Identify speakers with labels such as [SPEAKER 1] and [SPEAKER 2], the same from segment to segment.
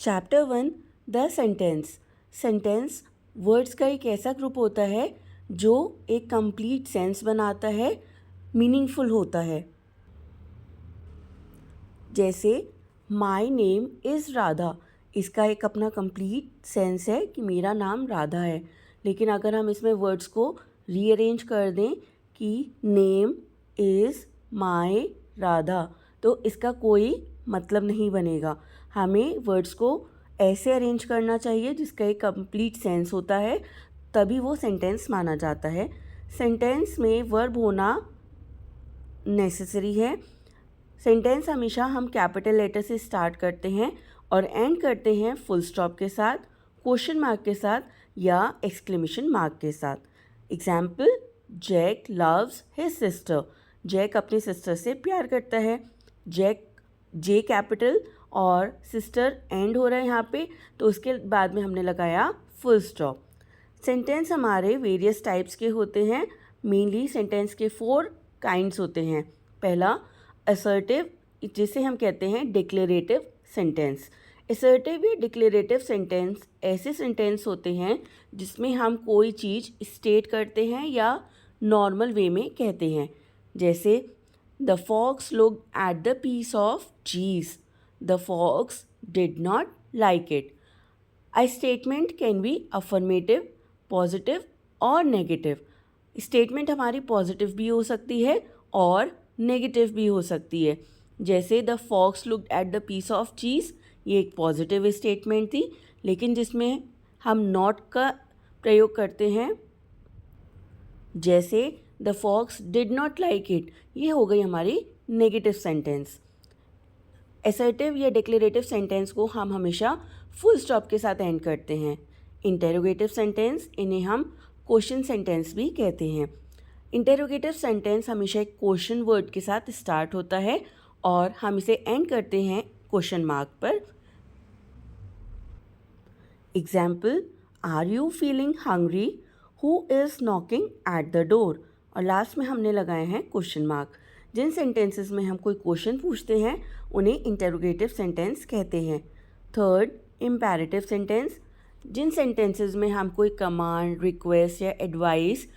[SPEAKER 1] Chapter 1 the sentence. Sentence words का एक ऐसा ग्रुप होता है जो एक कंप्लीट सेंस बनाता है, मीनिंगफुल होता है। जैसे माय नेम इज़ राधा, इसका एक अपना कंप्लीट सेंस है कि मेरा नाम राधा है। लेकिन अगर हम इसमें वर्ड्स को रीअरेंज कर दें कि नेम इज़ माय राधा, तो इसका कोई मतलब नहीं बनेगा। हमें वर्ड्स को ऐसे अरेंज करना चाहिए जिसका एक कंप्लीट सेंस होता है, तभी वो सेंटेंस माना जाता है। सेंटेंस में वर्ब होना नेसेसरी है। सेंटेंस हमेशा हम कैपिटल लेटर से स्टार्ट करते हैं और एंड करते हैं फुल स्टॉप के साथ, क्वेश्चन मार्क के साथ या एक्सक्लेमेशन मार्क के साथ। Example, Jack loves his sister. Jack अपनी सिस्टर से प्यार करता है। जैक जे कैपिटल और सिस्टर एंड हो रहा है यहाँ पे, तो उसके बाद में हमने लगाया फुल स्टॉप। सेंटेंस हमारे वेरियस टाइप्स के होते हैं। मेनली सेंटेंस के 4 काइंड्स होते हैं। पहला असर्टिव, जिसे हम कहते हैं डिक्लेरेटिव सेंटेंस। असर्टिव या डिक्लेरेटिव सेंटेंस ऐसे सेंटेंस होते हैं जिसमें हम कोई चीज़ स्टेट करते हैं या नॉर्मल वे में कहते हैं। जैसे the fox looked at the piece of cheese, the fox did not like it. A statement can be affirmative, positive और नेगेटिव। स्टेटमेंट हमारी पॉजिटिव भी हो सकती है और नेगेटिव भी हो सकती है। जैसे the fox looked at the piece of cheese, ये एक पॉजिटिव स्टेटमेंट थी, लेकिन जिसमें हम नॉट का प्रयोग करते हैं। जैसे the fox did not like it, ये हो गई हमारी नेगेटिव सेंटेंस। असर्टिव या डिक्लेरेटिव सेंटेंस को हम हमेशा फुल स्टॉप के साथ एंड करते हैं। इंटेरोगेटिव सेंटेंस, इन्हें हम क्वेश्चन सेंटेंस भी कहते हैं। इंटेरोगेटिव सेंटेंस हमेशा एक क्वेश्चन वर्ड के साथ स्टार्ट होता है और हम इसे एंड करते हैं क्वेश्चन मार्क पर। Example, are you feeling hungry, who is knocking at the door. और लास्ट में हमने लगाए हैं क्वेश्चन मार्क। जिन सेंटेंसेस में हम कोई क्वेश्चन पूछते हैं उन्हें इंटेरोगेटिव सेंटेंस कहते हैं। Third, imperative sentence. जिन सेंटेंसेस में हम कोई कमांड, रिक्वेस्ट या एडवाइस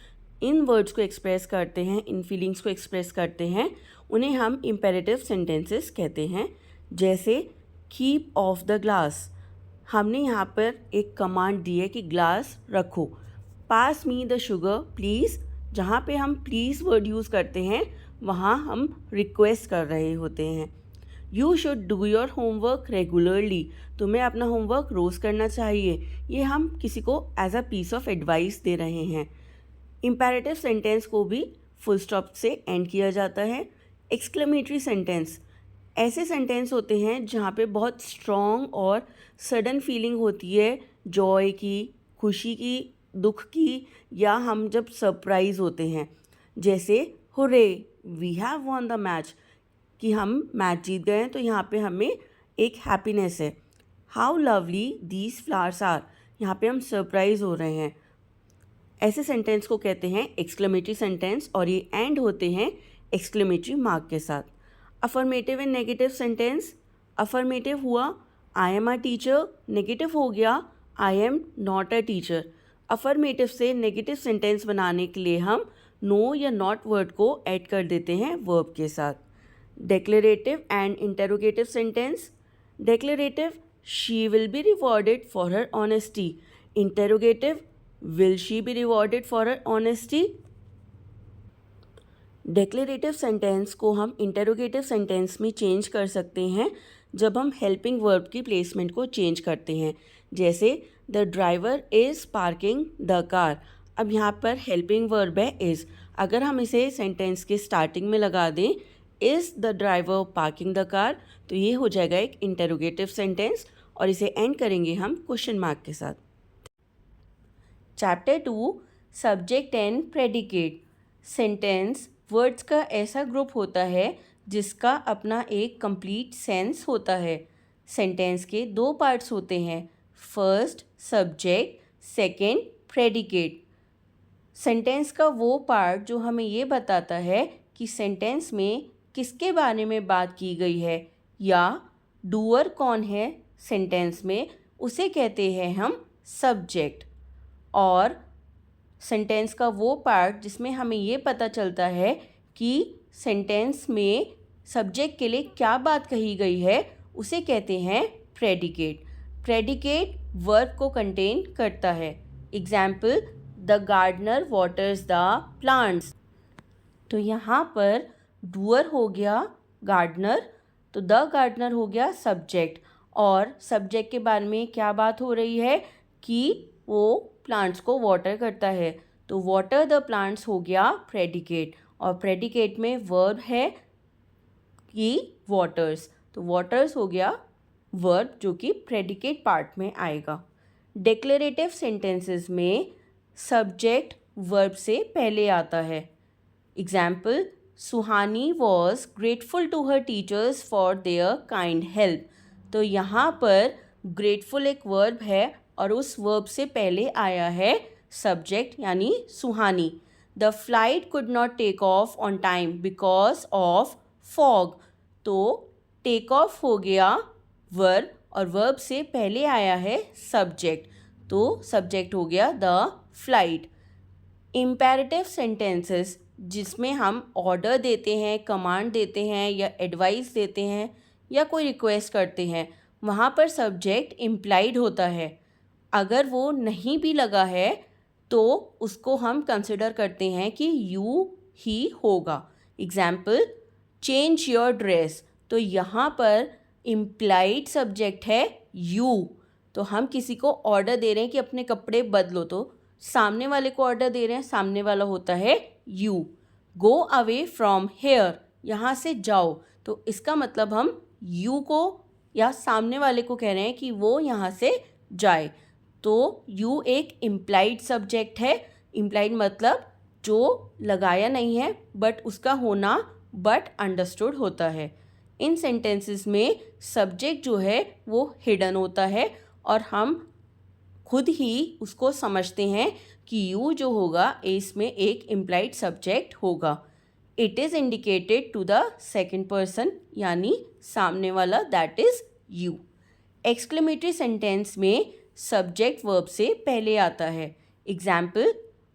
[SPEAKER 1] इन वर्ड्स को एक्सप्रेस करते हैं, इन फीलिंग्स को एक्सप्रेस करते हैं, उन्हें हम इम्पेरेटिव सेंटेंसेस कहते हैं। जैसे कीप ऑफ द ग्लास, हमने यहाँ पर एक कमांड दी है कि ग्लास रखो। पास मी द शुगर प्लीज़, जहाँ पे हम प्लीज़ वर्ड यूज़ करते हैं वहाँ हम रिक्वेस्ट कर रहे होते हैं। You should do your homework regularly, तुम्हें अपना होमवर्क रोज़ करना चाहिए। ये हम किसी को as a piece of advice दे रहे हैं। इम्पेरेटिव सेंटेंस को भी फुल स्टॉप से एंड किया जाता है। एक्सक्लेमेटरी सेंटेंस ऐसे सेंटेंस होते हैं जहाँ पे बहुत स्ट्रॉन्ग और सडन फीलिंग होती है, जॉय की, खुशी की, दुख की, या हम जब सरप्राइज होते हैं। जैसे hurray we have won the match, कि हम मैच जीत गए हैं, तो यहाँ पे हमें एक हैप्पीनेस है। How lovely these flowers are, यहाँ पे हम सरप्राइज हो रहे हैं। ऐसे सेंटेंस को कहते हैं एक्सक्लेमेटरी सेंटेंस और ये एंड होते हैं एक्सक्लेमेटरी मार्क के साथ। Affirmative and negative sentence. Affirmative हुआ I am a teacher, negative हो गया I am not a teacher. Affirmative से नेगेटिव सेंटेंस बनाने के लिए हम नो या नॉट वर्ड को ऐड कर देते हैं वर्ब के साथ। Declarative and interrogative sentence. Declarative, she will be rewarded for her honesty. Interrogative, will she be rewarded for her honesty? Declarative sentence को हम इंटेरोगेटिव सेंटेंस में चेंज कर सकते हैं जब हम हेल्पिंग वर्ब की प्लेसमेंट को चेंज करते हैं। जैसे the driver is parking the car, अब यहाँ पर हेल्पिंग वर्ब है इज़। अगर हम इसे सेंटेंस के स्टार्टिंग में लगा दें is the driver parking the car, तो ये हो जाएगा एक इंटेरोगेटिव सेंटेंस और इसे एंड करेंगे हम क्वेश्चन मार्क के साथ। Chapter 2 subject and predicate. Sentence words का ऐसा ग्रुप होता है जिसका अपना एक कंप्लीट सेंस होता है। सेंटेंस के 2 पार्ट्स होते हैं, first subject, second predicate. Sentence का वो पार्ट जो हमें ये बताता है कि सेंटेंस में किसके बारे में बात की गई है या डूअर कौन है सेंटेंस में, उसे कहते हैं हम सब्जेक्ट। और सेंटेंस का वो पार्ट जिसमें हमें ये पता चलता है कि सेंटेंस में सब्जेक्ट के लिए क्या बात कही गई है, उसे कहते हैं प्रेडिकेट। प्रेडिकेट वर्ब को कंटेन करता है। Example, the gardener waters the plants. तो यहाँ पर डूअर हो गया गार्डनर, तो द गार्डनर हो गया सब्जेक्ट। और सब्जेक्ट के बारे में क्या बात हो रही है कि वो प्लांट्स को वाटर करता है, तो वाटर द प्लांट्स हो गया प्रेडिकेट। और प्रेडिकेट में वर्ब है कि वाटर्स, तो वाटर्स हो गया वर्ब जो कि प्रेडिकेट पार्ट में आएगा। डिक्लेरेटिव सेंटेंसेस में सब्जेक्ट वर्ब से पहले आता है। Example, Suhani was grateful to her teachers for their kind help. तो यहाँ पर ग्रेटफुल एक वर्ब है और उस वर्ब से पहले आया है सब्जेक्ट यानी Suhani. The flight could not take off on time because of fog. तो टेक ऑफ हो गया वर्ब और वर्ब से पहले आया है सब्जेक्ट, तो सब्जेक्ट हो गया द फ्लाइट। इम्पेरेटिव सेंटेंसेस जिसमें हम ऑर्डर देते हैं, कमांड देते हैं या एडवाइस देते हैं या कोई रिक्वेस्ट करते हैं, वहाँ पर सब्जेक्ट इम्प्लाइड होता है। अगर वो नहीं भी लगा है तो उसको हम कंसिडर करते हैं कि यू ही होगा। Example, change your dress. तो यहाँ पर इम्प्लाइड सब्जेक्ट है यू, तो हम किसी को ऑर्डर दे रहे हैं कि अपने कपड़े बदलो, तो सामने वाले को ऑर्डर दे रहे हैं, सामने वाला होता है you. Go away from here, यहाँ से जाओ, तो इसका मतलब हम यू को या सामने वाले को कह रहे हैं कि वो यहाँ से जाए, तो यू एक इम्प्लाइड सब्जेक्ट है। इम्प्लाइड मतलब जो लगाया नहीं है बट उसका होना बट अंडरस्टूड होता है। इन सेंटेंसेस में सब्जेक्ट जो है वो हिडन होता है और हम खुद ही उसको समझते हैं कि यू जो होगा इसमें एक इम्प्लाइड सब्जेक्ट होगा। It is indicated to the second person यानी सामने वाला, that is you. Exclamatory sentence में सब्जेक्ट वर्ब से पहले आता है। Example,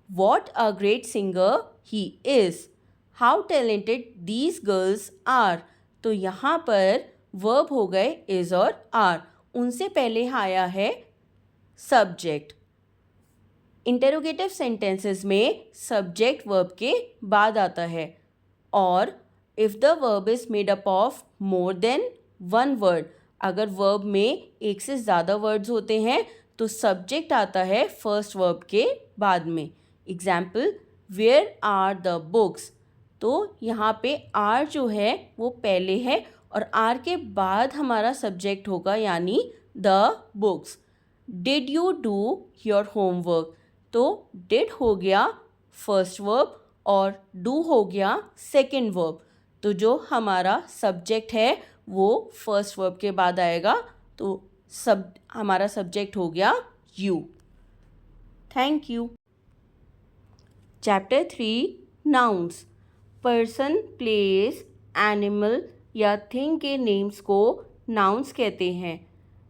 [SPEAKER 1] what a great singer he is, how talented these girls are. तो यहाँ पर वर्ब हो गए इज़ और आर, उनसे पहले आया है सब्जेक्ट। इंटेरोगेटिव सेंटेंसेस में सब्जेक्ट वर्ब के बाद आता है। और if the verb is made up of more than one word, अगर वर्ब में एक से ज़्यादा वर्ड्स होते हैं तो सब्जेक्ट आता है फर्स्ट वर्ब के बाद में। Example, where are the books. तो यहाँ पे आर जो है वो पहले है और आर के बाद हमारा सब्जेक्ट होगा यानी the books. Did you do your homework. तो डिड हो गया फर्स्ट वर्ब और डू हो गया सेकेंड वर्ब, तो जो हमारा सब्जेक्ट है वो फर्स्ट वर्ब के बाद आएगा, तो हमारा सब्जेक्ट हो गया you. Thank you. Chapter 3 nouns. Person, place, animal या थिंग के नेम्स को नाउन्स कहते हैं।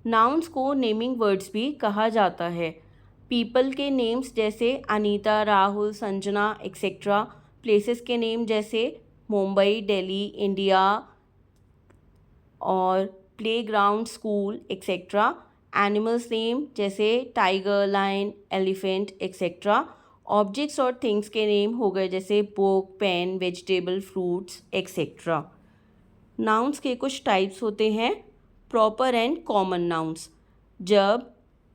[SPEAKER 1] नाउन्स को नेमिंग वर्ड्स भी कहा जाता है। पीपल के नेम्स जैसे अनीता, राहुल, संजना एक्सेट्रा। प्लेसेस के नेम जैसे मुंबई, दिल्ली, इंडिया और playground, school etcetera. Animals name जैसे tiger, lion, elephant etcetera. Objects और थिंग्स के नेम हो गए जैसे book, pen, vegetable, fruits etcetera. Nouns के कुछ टाइप्स होते हैं। प्रॉपर एंड कॉमन नाउन्स, जब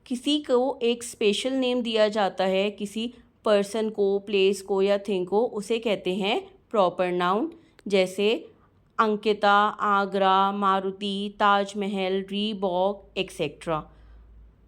[SPEAKER 1] किसी को एक स्पेशल नेम दिया जाता है, किसी पर्सन को, प्लेस को या थिंग को, उसे कहते हैं प्रॉपर नाउन। जैसे Ankita, Agra, Maruti, Taj Mahal, Reebok etcetera.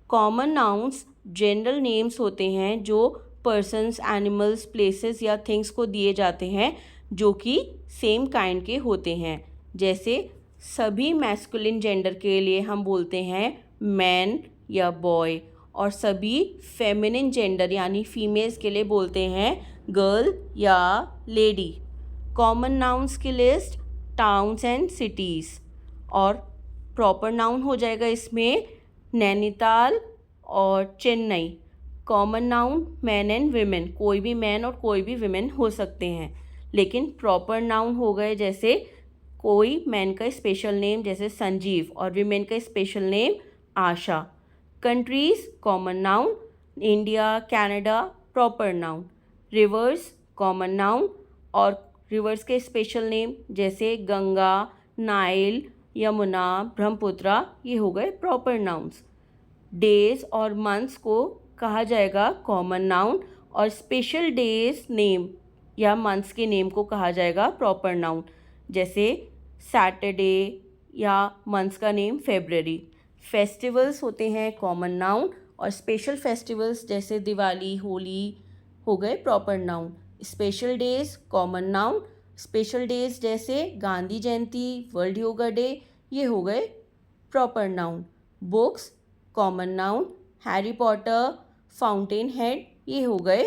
[SPEAKER 1] Common nouns general names होते हैं जो पर्सन्स, एनिमल्स, प्लेसेस या थिंग्स को दिए जाते हैं जो कि सेम काइंड के होते हैं। जैसे सभी मैस्कुलिन जेंडर के लिए हम बोलते हैं मैन या बॉय, और सभी फेमिनिन जेंडर यानी फीमेल्स के लिए बोलते हैं गर्ल या लेडी। कॉमन नाउन्स की लिस्ट टाउन्स एंड सिटीज़। और
[SPEAKER 2] प्रॉपर नाउन हो जाएगा इसमें नैनीताल और Chennai. Common noun man and women, कोई भी मैन और कोई भी वीमेन हो सकते हैं। लेकिन प्रॉपर नाउन हो गए जैसे कोई मैन का स्पेशल नेम जैसे संजीव और वीमेन का special name Asha. Countries common noun India, Canada proper noun. Rivers common noun और रिवर्स के स्पेशल नेम जैसे गंगा, नाइल, यमुना, ब्रह्मपुत्रा, ये हो गए प्रॉपर नाउन्स। डेज और मंथ्स को कहा जाएगा कॉमन नाउन और स्पेशल डेज नेम या मंथ्स के नेम को कहा जाएगा प्रॉपर नाउन, जैसे सैटरडे या मंथ्स का नेम फेब्रवरी। फेस्टिवल्स होते हैं कॉमन नाउन और स्पेशल फेस्टिवल्स जैसे दिवाली, होली हो गए proper noun. Special days common noun, special days जैसे गांधी जयंती, वर्ल्ड योगा डे, ये हो गए proper noun. Books common noun, Harry Potter, fountain head, ये हो गए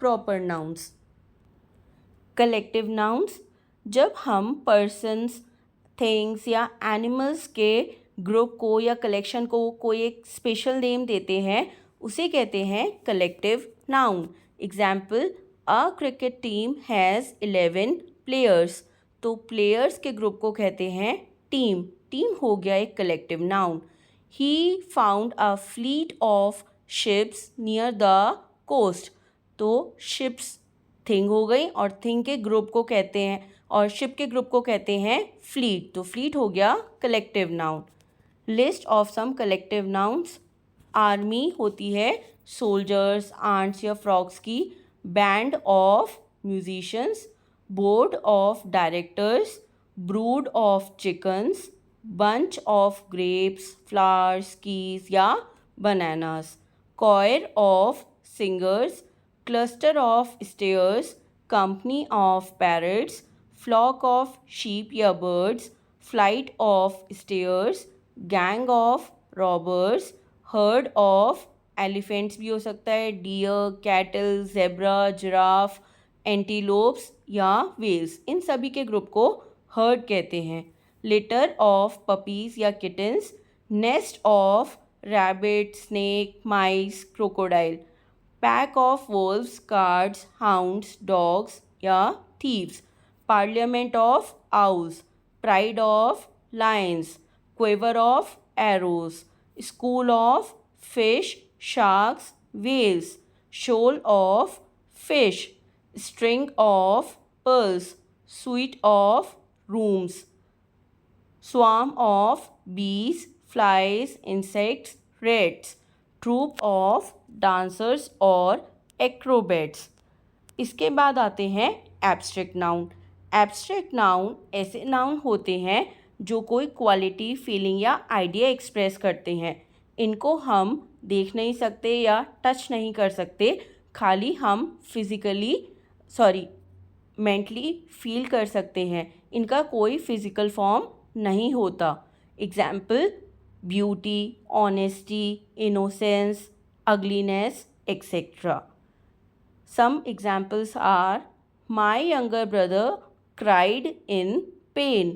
[SPEAKER 2] प्रॉपर नाउन्स। कलेक्टिव नाउन्स जब हम पर्सन्स, थिंग्स या एनिमल्स के ग्रुप को या कलेक्शन को कोई एक स्पेशल नेम देते हैं उसे कहते हैं collective noun. Example, a cricket team has 11 players, तो प्लेयर्स के ग्रुप को कहते हैं टीम। टीम हो गया एक collective noun. He found a fleet of ships near the coast, तो शिप्स थिंग हो गई और थिंग के ग्रुप को कहते हैं और शिप के ग्रुप को कहते हैं फ्लीट, तो फ्लीट हो गया collective noun. List of some collective nouns, army होती है सोल्जर्स, आंट्स या फ्रॉक्स की। Band of musicians, board of directors, brood of chickens, bunch of grapes, flowers, keys या bananas. choir of singers, cluster of stairs, company of parrots, flock of sheep या birds, flight of stairs, gang of robbers, herd of elephants भी हो सकता है, deer, cattle, zebra, giraffe, antelopes या whales, इन सभी के group को herd कहते हैं। litter of puppies या kittens, nest of rabbit, snake, mice, crocodile, pack of wolves, cards, hounds, dogs या thieves, parliament of owls, pride of lions, quiver of arrows, school of fish, sharks, whales, shoal of fish, string of pearls, suite of rooms, swarm of bees, flies, insects, rats, troop of dancers और acrobats। इसके बाद आते हैं abstract noun. Abstract noun ऐसे noun होते हैं जो कोई क्वालिटी, फीलिंग या आइडिया एक्सप्रेस करते हैं। इनको हम देख नहीं सकते या टच नहीं कर सकते, खाली हम मेंटली फील कर सकते हैं। इनका कोई फिजिकल फॉर्म नहीं होता। Example, beauty, honesty, innocence, ugliness, etc. Some examples are, my younger brother cried in pain.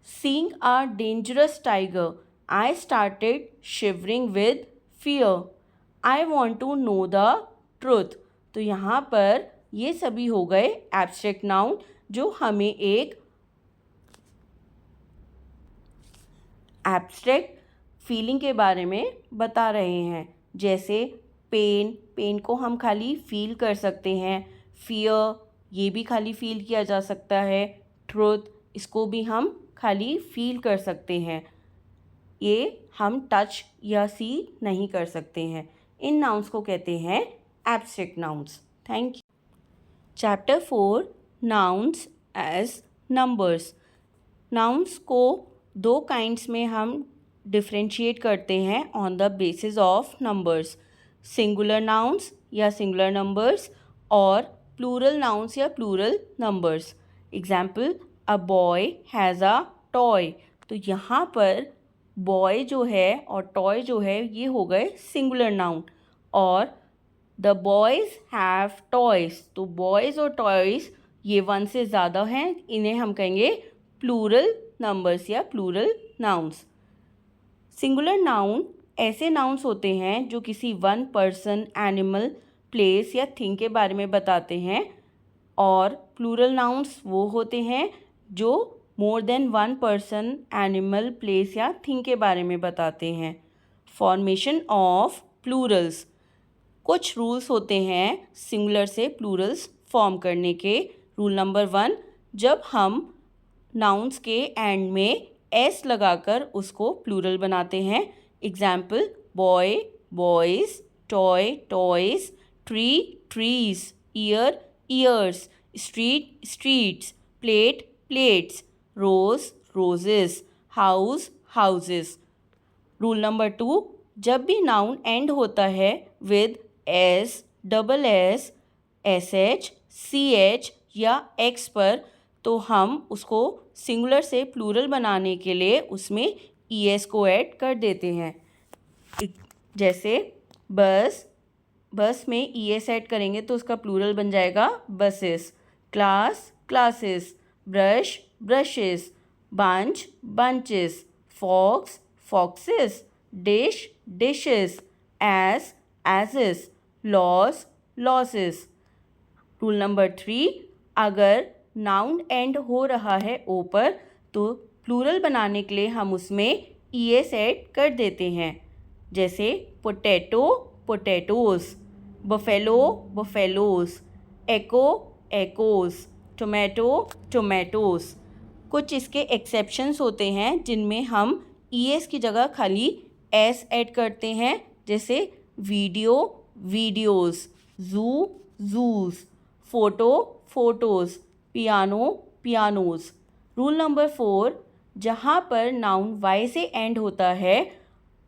[SPEAKER 2] Seeing a dangerous tiger, I started shivering with fear. I want to know the truth. तो यहाँ पर ये सभी हो गए abstract noun जो हमें एक एब्स्ट्रैक्ट फीलिंग के बारे में बता रहे हैं। जैसे पेन को हम खाली फील कर सकते हैं। फियर, ये भी खाली फील किया जा सकता है। ट्रुथ, इसको भी हम खाली फील कर सकते हैं। ये हम टच या सी नहीं कर सकते हैं। इन नाउन्स को कहते हैं abstract nouns. Thank you. Chapter 4, nouns as numbers. Nouns को दो काइंड्स में हम डिफ्रेंशिएट करते हैं on the basis of numbers, singular nouns या सिंगुलर नंबर्स और प्लूरल नाउन्स या plural numbers. Example, a boy has a toy, तो यहाँ पर बॉय जो है और टॉय जो है ये हो गए सिंगुलर नाउन। और द बॉयज़ हैव टॉयज़, तो बॉयज़ और टॉयज़ ये वन से ज़्यादा हैं, इन्हें हम कहेंगे प्लूरल नंबर्स या प्लूरल नाउन्स। सिंगुलर नाउन ऐसे नाउन्स होते हैं जो किसी वन पर्सन, एनिमल, प्लेस या थिंग के बारे में बताते हैं, और प्लूरल नाउन्स वो होते हैं जो more than one person, animal, place या थिंग के बारे में बताते हैं। Formation of Plurals. कुछ रूल्स होते हैं सिंगुलर से प्लूरल्स फॉर्म करने के। रूल नंबर 1, जब हम नाउन्स के एंड में एस लगाकर उसको प्लूरल बनाते हैं। Example, boy boys, toy toys, tree trees, year years, street streets, plate plates, rose roses, house houses. Rule number 2, जब भी नाउन एंड होता है with s, double s, s h, c h या x पर, तो हम उसको सिंगुलर से प्लूरल बनाने के लिए उसमें ई एस को ऐड कर देते हैं। जैसे बस, बस में ई एस ऐड करेंगे तो उसका प्लूरल बन जाएगा buses. Class classes, brush brushes, bunch bunches, fox foxes, dish dishes, ass asses, loss losses. Rule number 3, अगर नाउन एंड हो रहा है ओ पर तो प्लूरल बनाने के लिए हम उसमें ई एस ऐड कर देते हैं। जैसे पोटैटो पोटैटोज, बफेलो बफेलोज, एको एकोज, टोमेटो टोमेटोज। कुछ इसके एक्सेप्शंस होते हैं जिनमें हम ई एस की जगह खाली एस ऐड करते हैं। जैसे video videos, zoo zoos, photo photos, piano pianos. Rule number 4, जहाँ पर नाउन वाई से एंड होता है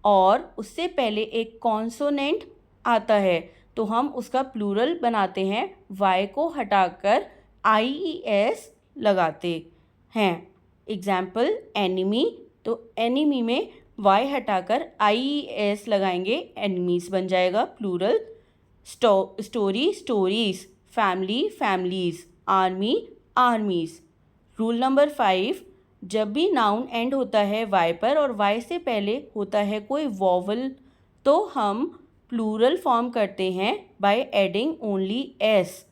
[SPEAKER 2] और उससे पहले एक कॉन्सोनेंट आता है तो हम उसका प्लूरल बनाते हैं वाई को हटाकर आई ई एस लगाते हैं। एग्जाम्पल, एनिमी, तो एनिमी में वाई हटाकर आई ई एस लगाएंगे, एनिमीज़ बन जाएगा plural. Story stories, family families, army armies. Rule number 5, जब भी नाउन एंड होता है वाई पर और वाई से पहले होता है कोई वॉवल तो हम प्लूरल फॉर्म करते हैं by adding only S.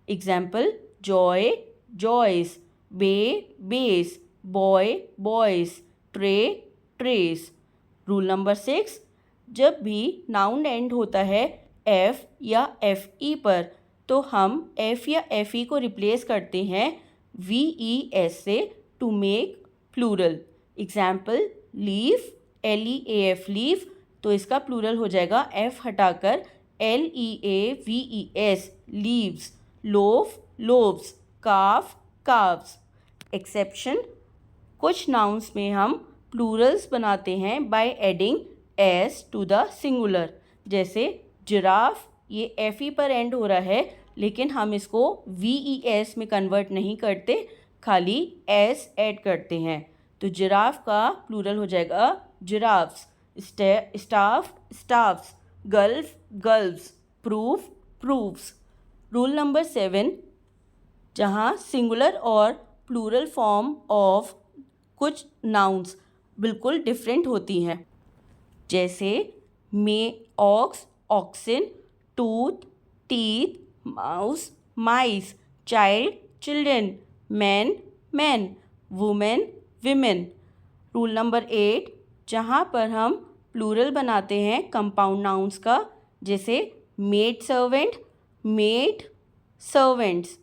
[SPEAKER 2] Example, joy joys, bay bays, boy boys, tray trays. Rule number 6, जब भी नाउन एंड होता है एफ या एफ ई पर तो हम एफ या एफ ई को रिप्लेस करते हैं वी ई एस से to make plural. Example, leaf, L E A F leaf, तो इसका प्लूरल हो जाएगा एफ हटाकर L E A V E S, leaves. Loaf loaves, calf calves. Exception, कुछ नाउन्स में हम प्लूरल्स बनाते हैं by adding S to the singular. जैसे जिराफ, ये एफ ई पर एंड हो रहा है लेकिन हम इसको वी ई एस में कन्वर्ट नहीं करते, खाली एस ऐड करते हैं तो जिराफ का प्लूरल हो जाएगा giraffes. Staff staffs, gulf gulfs, proof proofs. Rule number 7, जहाँ सिंगुलर और प्लूरल फॉर्म ऑफ कुछ नाउन्स बिल्कुल डिफरेंट होती हैं। जैसे ox oxen, tooth teeth, mouse mice, child children, man man, woman women. Rule number 8, जहाँ पर हम प्लूरल बनाते हैं कंपाउंड नाउन्स का, जैसे maid servant maid servants,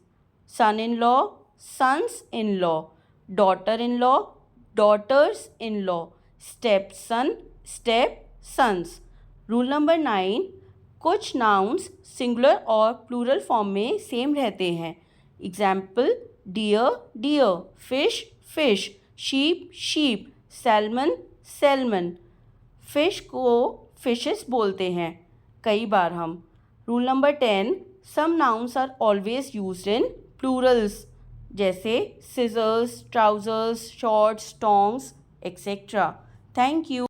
[SPEAKER 2] son in law sons in law, daughter in law daughters in law, step son step sons. Rule number 9, कुछ nouns singular और plural form में सेम रहते हैं। Example, deer deer, fish fish, sheep sheep, salmon salmon. Fish को fishes बोलते हैं कई बार हम। Rule number 10, some nouns are always used in plurals, जैसे scissors, trousers, shorts, tongs, etcetera. Thank you.